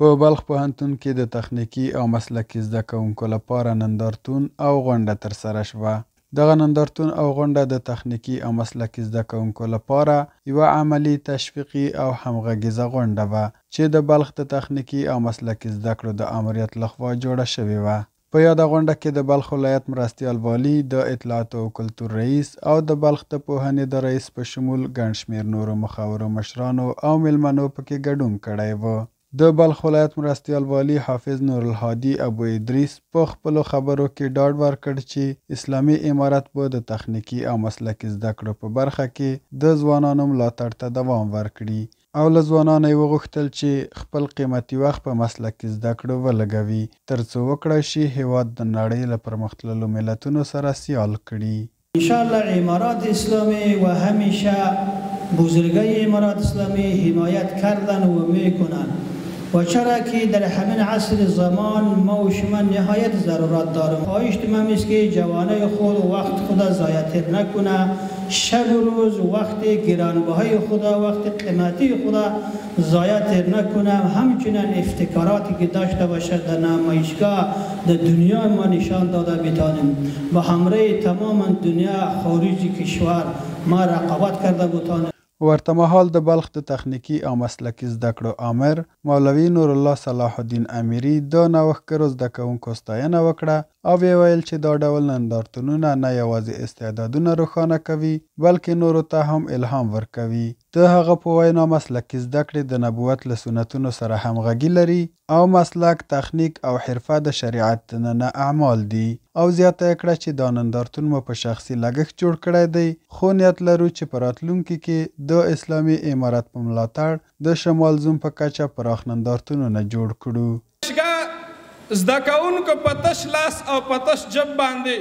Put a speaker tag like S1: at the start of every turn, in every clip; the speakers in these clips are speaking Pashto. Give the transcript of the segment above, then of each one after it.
S1: په بلخ پوهنتون کې د تخنیکي او مسلکي زده کوونکو لپاره نندارتون او غونډه ترسره شوه. دغه نندارتون او غونډه د تخنیکي او مسلکي زده کوونکو لپاره یوه عملي تشویقي او همغږیزه غونډه وه چې د بلخ د تخنیکي او مسلکي زده کړو د آمریت لخوا جوړه شوې وه. په یاده غونډه کې د بلخ ولایت مرستیال والی، د اطلاعاتو او کلتور رئیس او د بلخ د پوهنې د رئیس په شمول ګڼ شمېر نورو مخورو مشرانو او میلمنو پکې ګډون کړی و. د بلخ ولایت مرستیال والی حافظ نورالهادي ابو ادریس په خپلو خبرو کې ډاډ ورکړ چې اسلامي امارت به د تخنیکي او مسلکي زده کړو په برخه کې د ځوانانو ملاتړ ته دوام ورکړي او له ځوانانو یې وغوښتل چې خپل قیمتي وخت په مسلکي زده کړو ولګوي ترڅو وکړای شي هیواد د نړۍ له پرمختللو ملتونو سره سیال کړي.
S2: انشاءالله امارات اسلامی و همیشه بزرگای امارات اسلامی حمایت کردن و میکنن و چرا که در همین عصر زمان ما و شما نهایت ضرورت دارم. خواهش من است که جوانای خود وقت خود ضایع نکنه، شب و روز وقت گرانبهای خود وقت قیمتی خود ضایع نکنه، همچنین افتکاراتی که داشته باشه در نمایشگاه در دنیا ما نشان داده بتانیم و همراه تمام دنیا خارج کشور ما رقابت کرده بتانیم.
S1: ورته مهال د بلخ د تخنیکي او مسلکي زده کړو آمر مولوي نورالله صلاح الدین امیري د نوښتګرو زده کوونکو ستاینه وکړه او ویل چې دا ډول نندارتونونه نه یوازې استعدادونه روښانه کوي بلکې نورو ته هم الهام ورکوي. د هغه په وینا مسلکي زده کړې د نبوت له سنتونو سره همغږي لري او مسلک، تخنیک او حرفه د شریعت دننه اعمال دي او زیاته یې کړه چې دا نندارتون مو په شخصي لګښت جوړ کړی دی خو نیت لرو چې په راتلونکي کې د اسلامي امارت په ملاتړ د شمال زون په کچه پراخ نندارتونونه جوړ کړو.
S3: زده کوونکو په تش لاس او په تش جب باندې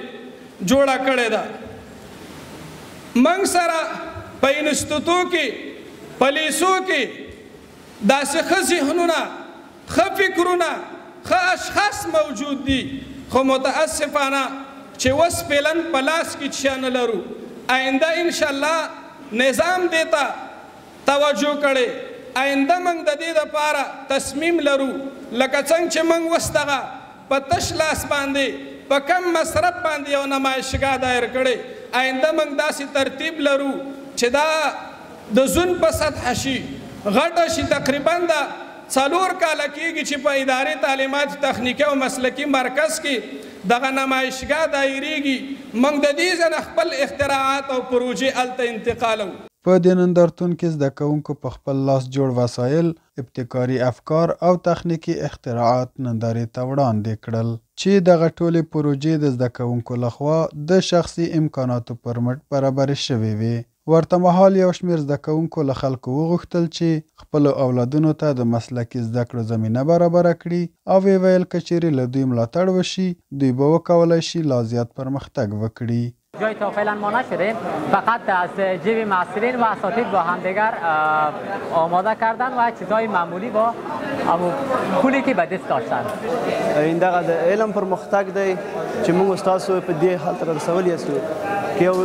S3: جوړه کړې ده. موږ سره په انستیتوټ کې په لیسو کې داسې ښه ذهنونه، ښه فکرونه، ښه اشخاص موجود دي خو متاسفانه چې اوس فعلا په لاس کې څه نه لرو. آینده انشاءالله نظام دې ته توجه کړي. آینده موږ د دې دپاره تصمیم لرو لکه څنګه چې موږ اوس دغه په تش لاس باندې په کم مصرف باندې یو نمایشګاه دایر کړی. آینده موږ داسې ترتیب لرو چې دا د زون په سطحه شي، غټه شي. تقریبا دا 4 کاله کېږي چې په ادارې تعلیمات تخنیکي او مسلکي مرکز کې دغه نمایشګاه دایریږي. موږ د دې ځنه خپل اختراعات او پروژې هلته انتقالوو.
S1: په دې نندارتون کې زده کوونکو په خپل لاس جوړ وسایل، ابتکاري افکار او تخنیکي اختراعات نندارې ته وړاندې کړل چې دغه ټولې پروژې د زده کوونکو لخوا د شخصي امکاناتو پر مټ برابرې شوې وې. ورته مهال یو شمېر زده کوونکو له خلکو وغوښتل چې خپلو اولادونو ته د مسلکي زده کړو زمینه برابره کړي او ویل که چیرې له دوی ملاتړ وشي دوی به وکولی شي لا زیات پرمختګ وکړي.
S4: جای تا فعلا ما نشدیم، فقط از جیب معصرین و اساتید با همدیگر آماده کردن و چیزهای معمولی با پولی که به دست داشتن.
S5: این دغه د علم پرمختګ دی چې موږ استاسو په دې حالت رسولي یاستو کې یو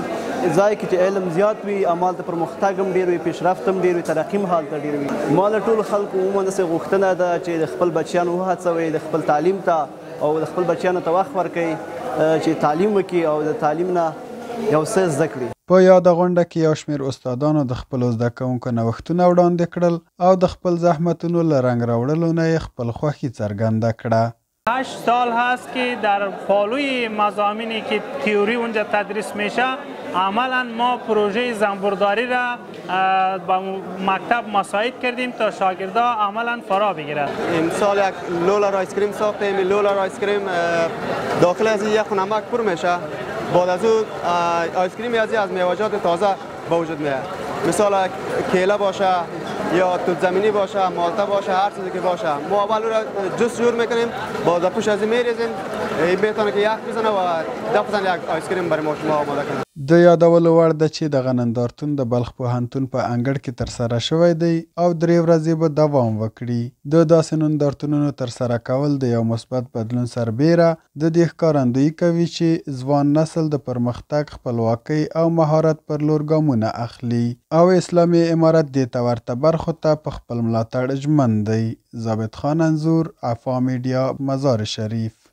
S5: ځای کې چې علم زیات وي عمل ته پرمختګ هم ډېر وي، پیشرفت هم ډېر وي، ترقي هم هلته ډېر وي. ما له ټولو خلکو عموما داسې غوښتنه ده چې د خپل بچیان وهڅوئ د خپل تعلیم ته او د خپل بچیانو ته وخت ورکوي چې تعلیم وکړي او د تعلیم نه یو څه زده کړي.
S1: په یاده غونډه کې یو شمېر استادانو د خپلو زده کوونکو نوښتونه وړاندې کړل او د خپل زحمتونو له رنګ راوړلو نه یې خپل خوښي څرګنده کړه.
S6: 8 سال هست که در پالوی مضامینی که تئوری اونجا تدریس میشه عملا ما پروژه زنبورداری را با مکتب مساعد کردیم تا شاگردا عملا فرا بگیرد.
S5: امسال یک لولر آیسکریم ساختیم. لولر آیسکریم داخل از یک نمک پر میشه. بعد از اون آیسکریم از میوه‌جات تازه به وجود میاد. مثال کیله باشه یا توت زمینی باشه، مالته باشه، هر چیزی که باشه ما اول رو جوس جور میکنیم، بعد پوش از این میریزیم، این بتونه که یک بزنه و 10 یک آیسکریم برای ما شما آماده کنیم.
S1: د یادولو وړ ده چې دغه نندارتون د بلخ پوهنتون په انګړ کې ترسره شوی دی او 3 ورځې به دوام وکړي. د داسې نندارتونونو ترسره کول د یو مثبت بدلون سربیره د دې ښکارندویي کوي چې ځوان نسل د پرمختګ، خپلواکۍ او مهارت پر لور ګامونه اخلي او اسلامي امارت دې ته ورته برخو ته په خپل ملاتړ ژمن دی. ثابت خان انځور، عفا میډیا، مزار شریف.